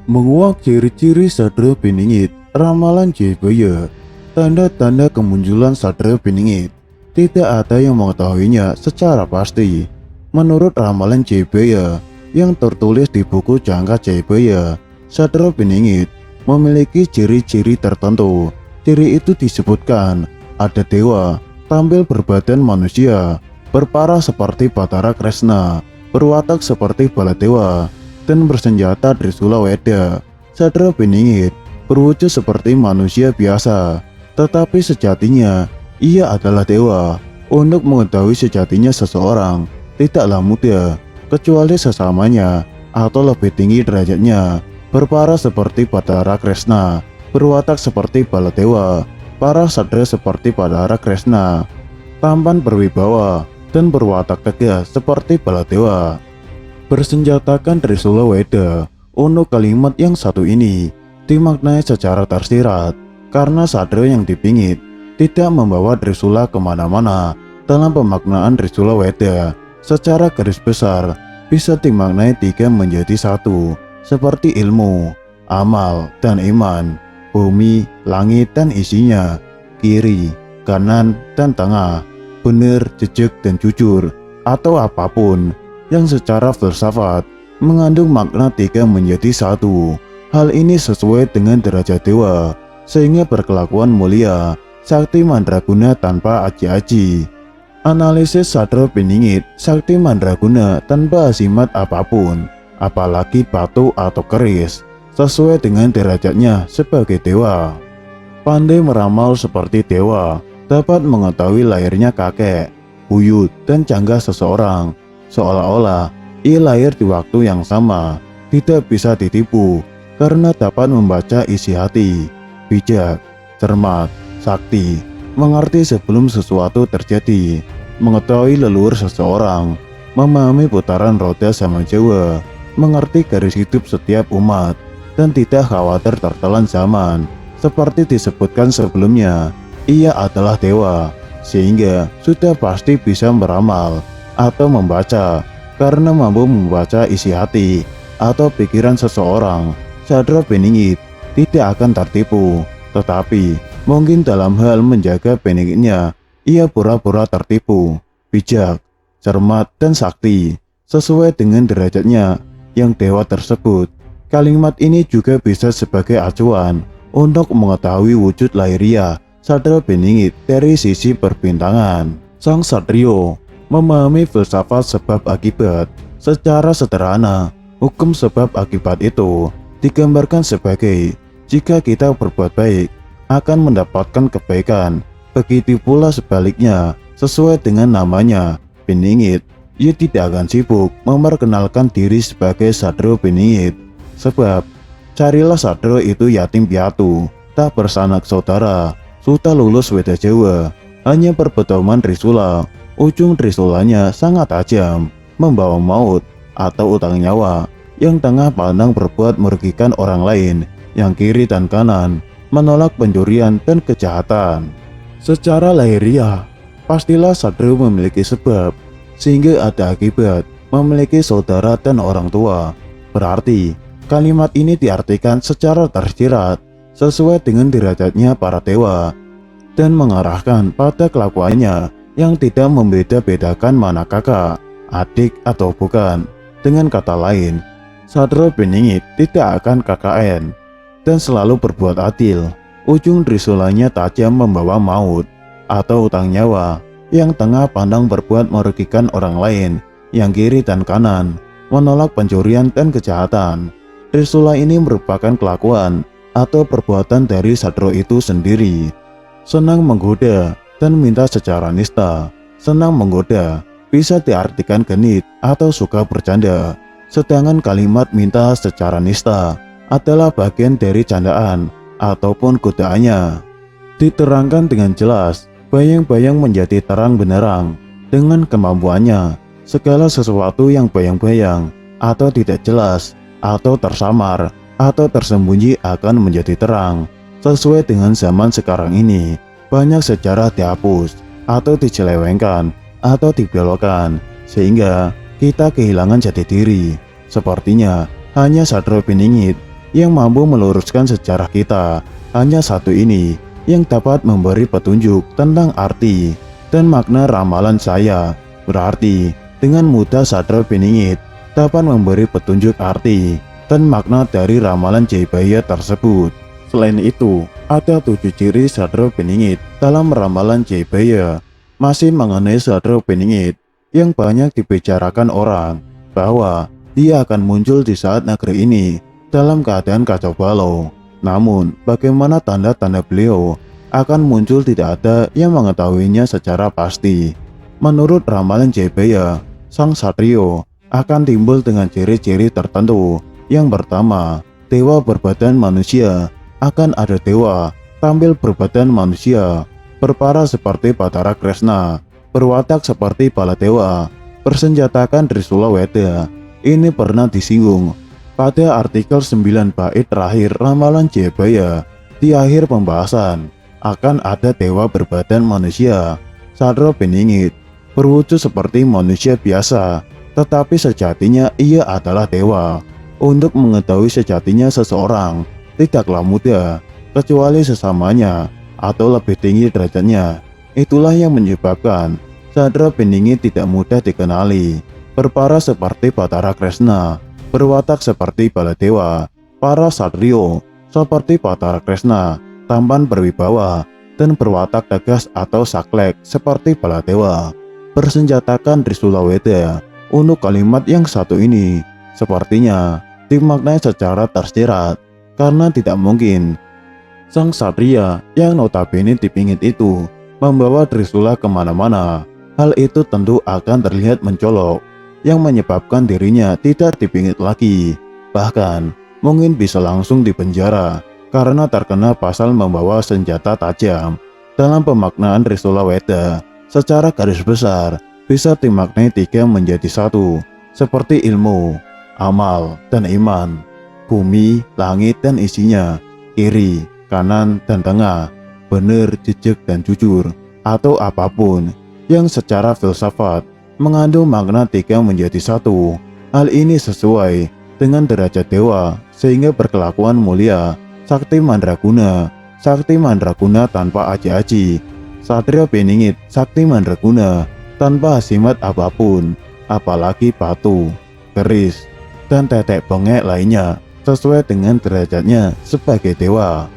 Menguak ciri-ciri Satria Beningit, ramalan Jebaya, tanda-tanda kemunculan Satria Beningit. Tidak ada yang mengetahuinya secara pasti. Menurut ramalan Jebaya yang tertulis di buku Jangka Jebaya, Satria Beningit memiliki ciri-ciri tertentu. Ciri itu disebutkan ada dewa, tampil berbadan manusia, berparah seperti Batara Kresna, berwatak seperti Baladewa, dan bersenjata Trisula Weda. Satria Beningit berwujud seperti manusia biasa, tetapi sejatinya ia adalah dewa. Untuk mengetahui sejatinya seseorang tidaklah mudah, kecuali sesamanya atau lebih tinggi derajatnya. Berparah seperti Batara Kresna, berwatak seperti Baladewa, para satria seperti Batara Kresna, tampan berwibawa, dan berwatak tegas seperti Baladewa. Bersenjatakan Trisula Weda. Untuk kalimat yang satu ini dimaknai secara tersirat, karena satria yang dipingit tidak membawa Trisula kemana-mana. Dalam pemaknaan Trisula Weda, secara garis besar bisa dimaknai tiga menjadi satu, seperti ilmu, amal, dan iman, bumi, langit, dan isinya, kiri, kanan, dan tengah, benar, jejak, dan jujur, atau apapun yang secara filsafat mengandung makna tiga menjadi satu. Hal ini sesuai dengan derajat dewa, sehingga berkelakuan mulia, sakti mandraguna tanpa aji-aji. Analisis Satria Beningit, sakti mandraguna tanpa asimat apapun, apalagi batu atau keris, sesuai dengan derajatnya sebagai dewa. Pandai meramal seperti dewa, dapat mengetahui lahirnya kakek, buyut, dan canggah seseorang, seolah-olah ia lahir di waktu yang sama. Tidak bisa ditipu karena dapat membaca isi hati, bijak, cermat, sakti, mengerti sebelum sesuatu terjadi, mengetahui leluhur seseorang, memahami putaran roda zaman Jawa, mengerti garis hidup setiap umat, dan tidak khawatir tertelan zaman. Seperti disebutkan sebelumnya, ia adalah dewa, sehingga sudah pasti bisa meramal atau membaca, karena mampu membaca isi hati atau pikiran seseorang. Satria Beningit tidak akan tertipu, tetapi mungkin dalam hal menjaga beningitnya, ia pura-pura tertipu, bijak, cermat, dan sakti, sesuai dengan derajatnya yang dewa tersebut. Kalimat ini juga bisa sebagai acuan untuk mengetahui wujud lahiriah Satria Beningit dari sisi perbintangan. Sang Satrio memahami filsafat sebab akibat. Secara sederhana, hukum sebab akibat itu digambarkan sebagai jika kita berbuat baik akan mendapatkan kebaikan. Begitu pula sebaliknya, sesuai dengan namanya, Beningit, ia tidak akan sibuk memperkenalkan diri sebagai Satria Beningit. Sebab, carilah satria itu yatim piatu, tak bersanak saudara, sudah lulus Weda Jawa, hanya perpedoman Trisula. Ujung Trisulanya sangat tajam, membawa maut atau utang nyawa. Yang tengah pandang berbuat merugikan orang lain, yang kiri dan kanan menolak pencurian dan kejahatan. Secara lahiriah, pastilah satria memiliki sebab, sehingga ada akibat, memiliki saudara dan orang tua. Berarti, kalimat ini diartikan secara tersirat, sesuai dengan derajatnya para dewa, dan mengarahkan pada kelakuannya yang tidak membeda-bedakan mana kakak, adik, atau bukan. Dengan kata lain, Satria Beningit tidak akan KKN dan selalu berbuat adil. Ujung Trisulanya tajam membawa maut atau utang nyawa. Yang tengah pandang berbuat merugikan orang lain, yang kiri dan kanan menolak pencurian dan kejahatan. Trisula ini merupakan kelakuan atau perbuatan dari satria itu sendiri. Senang menggoda dan minta secara nista. Senang menggoda bisa diartikan genit atau suka bercanda, sedangkan kalimat minta secara nista adalah bagian dari candaan ataupun godaannya. Diterangkan dengan jelas, bayang-bayang menjadi terang benderang. Dengan kemampuannya, segala sesuatu yang bayang-bayang atau tidak jelas atau tersamar atau tersembunyi akan menjadi terang. Sesuai dengan zaman sekarang ini, banyak sejarah dihapus atau dicelewengkan atau dibelokkan, sehingga kita kehilangan jati diri. Sepertinya hanya Satria Beningit yang mampu meluruskan sejarah kita. Hanya satu ini yang dapat memberi petunjuk tentang arti dan makna ramalan saya. Berarti dengan mudah Satrio Piningit dapat memberi petunjuk arti dan makna dari ramalan Jayabaya tersebut. Selain itu, ada 7 ciri Satrio Piningit dalam ramalan Jayabaya. Masih mengenai Satrio Piningit yang banyak dibicarakan orang, bahwa dia akan muncul di saat negeri ini dalam keadaan kacau balau. Namun, bagaimana tanda-tanda beliau akan muncul tidak ada yang mengetahuinya secara pasti. Menurut ramalan Jayabaya, sang Satrio akan timbul dengan ciri-ciri tertentu. Yang pertama, dewa berbadan manusia. Akan ada dewa tampil berbadan manusia, berpara seperti Batara Kresna, berwatak seperti Baladewa, bersenjatakan Trisula Weda. Ini pernah disinggung pada artikel 9 bait terakhir ramalan Jayabaya. Di akhir pembahasan, akan ada dewa berbadan manusia. Satrio Piningit berwujud seperti manusia biasa, tetapi sejatinya ia adalah dewa. Untuk mengetahui sejatinya seseorang tidaklah mudah, kecuali sesamanya atau lebih tinggi derajatnya. Itulah yang menyebabkan Satrio Piningit tidak mudah dikenali. Berpara seperti Batara Kresna, berwatak seperti Baladewa. Para Satrio seperti Batara Kresna tampan berwibawa dan berwatak tegas atau saklek seperti Baladewa. Bersenjatakan Trisula Weda. Untuk kalimat yang satu ini sepertinya dimaknai secara tersirat, karena tidak mungkin sang Satria yang notabene dipingit itu membawa Trisula kemana-mana. Hal itu tentu akan terlihat mencolok, yang menyebabkan dirinya tidak dipingit lagi. Bahkan mungkin bisa langsung dipenjara karena terkena pasal membawa senjata tajam. Dalam pemaknaan Trisula Weda, secara garis besar bisa dimaknai 3 menjadi 1, seperti ilmu, amal, dan iman, bumi, langit, dan isinya, kiri, kanan, dan tengah, benar, jejak, dan jujur, atau apapun yang secara filsafat mengandung makna 3 menjadi 1. Hal ini sesuai dengan derajat dewa, sehingga berkelakuan mulia. Sakti Mandraguna tanpa aji-aji. Satrio Piningit Sakti Mandraguna tanpa hasimat apapun, apalagi batu, keris, dan tetek bengek lainnya, sesuai dengan derajatnya sebagai dewa.